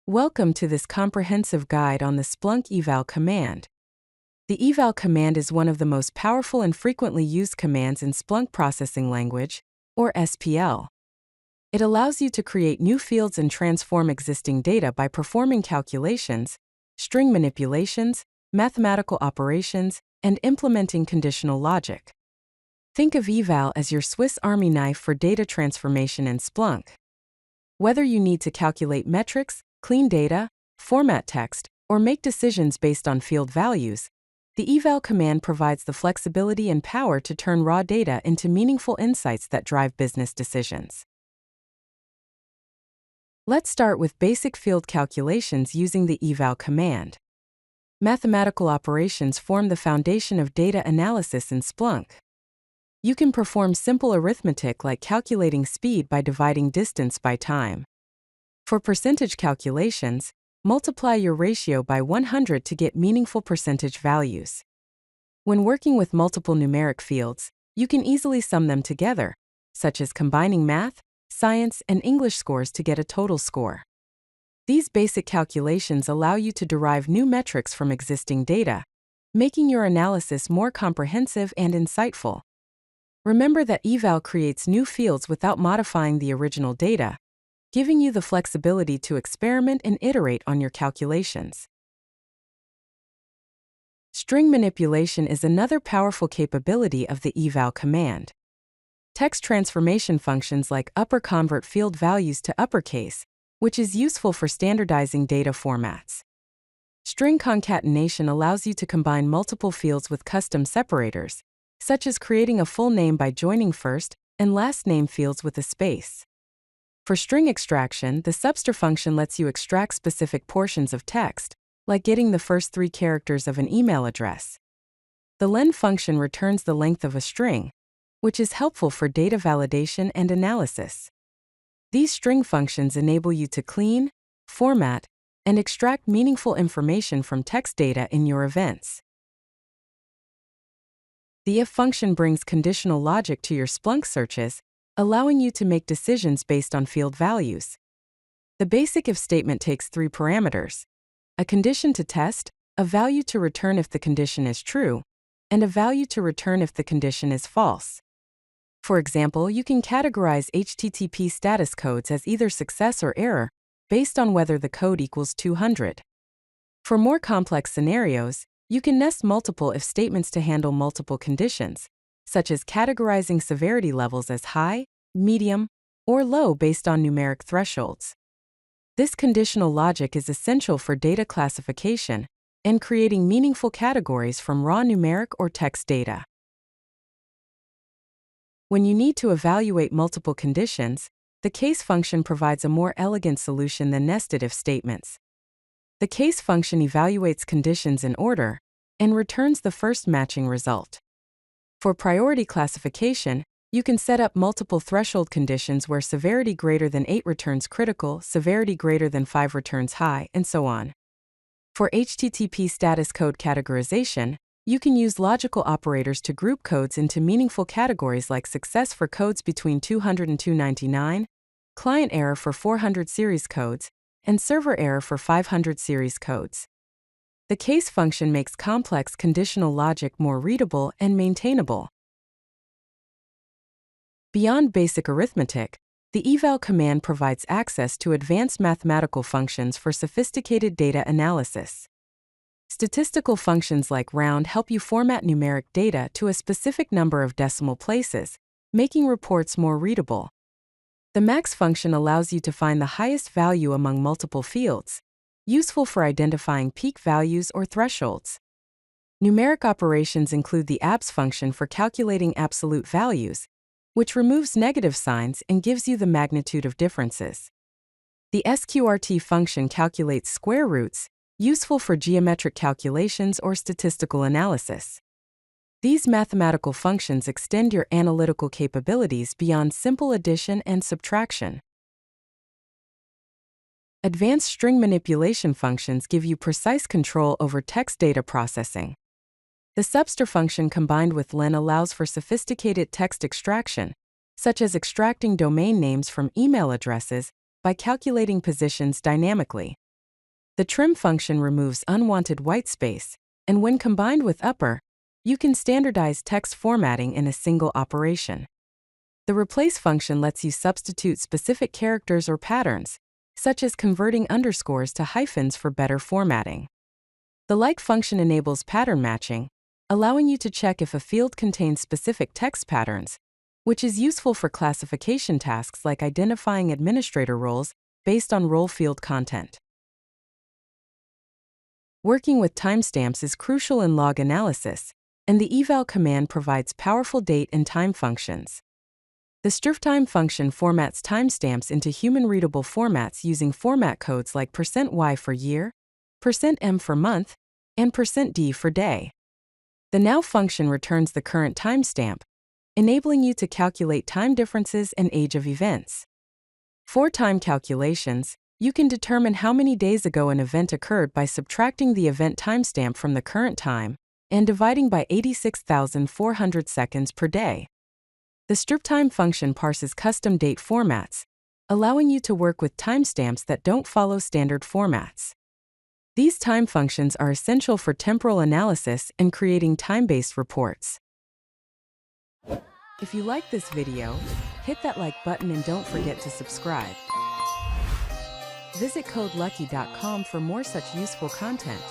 Welcome to this comprehensive guide on the Splunk eval command. The eval command is one of the most powerful and frequently used commands in Splunk Processing Language, or SPL. It allows you to create new fields and transform existing data by performing calculations, string manipulations, mathematical operations, and implementing conditional logic. Think of eval as your Swiss Army knife for data transformation in Splunk. Whether you need to calculate metrics, clean data, format text, or make decisions based on field values, the eval command provides the flexibility and power to turn raw data into meaningful insights that drive business decisions. Let's start with basic field calculations using the eval command. Mathematical operations form the foundation of data analysis in Splunk. You can perform simple arithmetic like calculating speed by dividing distance by time. For percentage calculations, multiply your ratio by 100 to get meaningful percentage values. When working with multiple numeric fields, you can easily sum them together, such as combining math, science, and English scores to get a total score. These basic calculations allow you to derive new metrics from existing data, making your analysis more comprehensive and insightful. Remember that eval creates new fields without modifying the original data, giving you the flexibility to experiment and iterate on your calculations. String manipulation is another powerful capability of the eval command. Text transformation functions like upper convert field values to uppercase, which is useful for standardizing data formats. String concatenation allows you to combine multiple fields with custom separators, such as creating a full name by joining first and last name fields with a space. For string extraction, the substr function lets you extract specific portions of text, like getting the first 3 characters of an email address. The len function returns the length of a string, which is helpful for data validation and analysis. These string functions enable you to clean, format, and extract meaningful information from text data in your events. The if function brings conditional logic to your Splunk searches, allowing you to make decisions based on field values. The basic if statement takes 3 parameters: a condition to test, a value to return if the condition is true, and a value to return if the condition is false. For example, you can categorize HTTP status codes as either success or error, based on whether the code equals 200. For more complex scenarios, you can nest multiple if statements to handle multiple conditions, such as categorizing severity levels as high, medium, or low based on numeric thresholds. This conditional logic is essential for data classification and creating meaningful categories from raw numeric or text data. When you need to evaluate multiple conditions, the case function provides a more elegant solution than nested if statements. The case function evaluates conditions in order and returns the first matching result. For priority classification, you can set up multiple threshold conditions where severity greater than 8 returns critical, severity greater than 5 returns high, and so on. For HTTP status code categorization, you can use logical operators to group codes into meaningful categories like success for codes between 200 and 299, client error for 400 series codes, and server error for 500 series codes. The case function makes complex conditional logic more readable and maintainable. Beyond basic arithmetic, the eval command provides access to advanced mathematical functions for sophisticated data analysis. Statistical functions like round help you format numeric data to a specific number of decimal places, making reports more readable. The max function allows you to find the highest value among multiple fields, useful for identifying peak values or thresholds. Numeric operations include the abs function for calculating absolute values, which removes negative signs and gives you the magnitude of differences. The sqrt function calculates square roots, useful for geometric calculations or statistical analysis. These mathematical functions extend your analytical capabilities beyond simple addition and subtraction. Advanced string manipulation functions give you precise control over text data processing. The substr function combined with len allows for sophisticated text extraction, such as extracting domain names from email addresses by calculating positions dynamically. The trim function removes unwanted white space, and when combined with upper, you can standardize text formatting in a single operation. The replace function lets you substitute specific characters or patterns, such as converting underscores to hyphens for better formatting. The like function enables pattern matching, allowing you to check if a field contains specific text patterns, which is useful for classification tasks like identifying administrator roles based on role field content. Working with timestamps is crucial in log analysis, and the eval command provides powerful date and time functions. The strftime function formats timestamps into human-readable formats using format codes like %y for year, %m for month, and %d for day. The now function returns the current timestamp, enabling you to calculate time differences and age of events. For time calculations, you can determine how many days ago an event occurred by subtracting the event timestamp from the current time and dividing by 86,400 seconds per day. The strtime function parses custom date formats, allowing you to work with timestamps that don't follow standard formats. These time functions are essential for temporal analysis and creating time-based reports. If you like this video, hit that like button and don't forget to subscribe. Visit CodeLucky.com for more such useful content.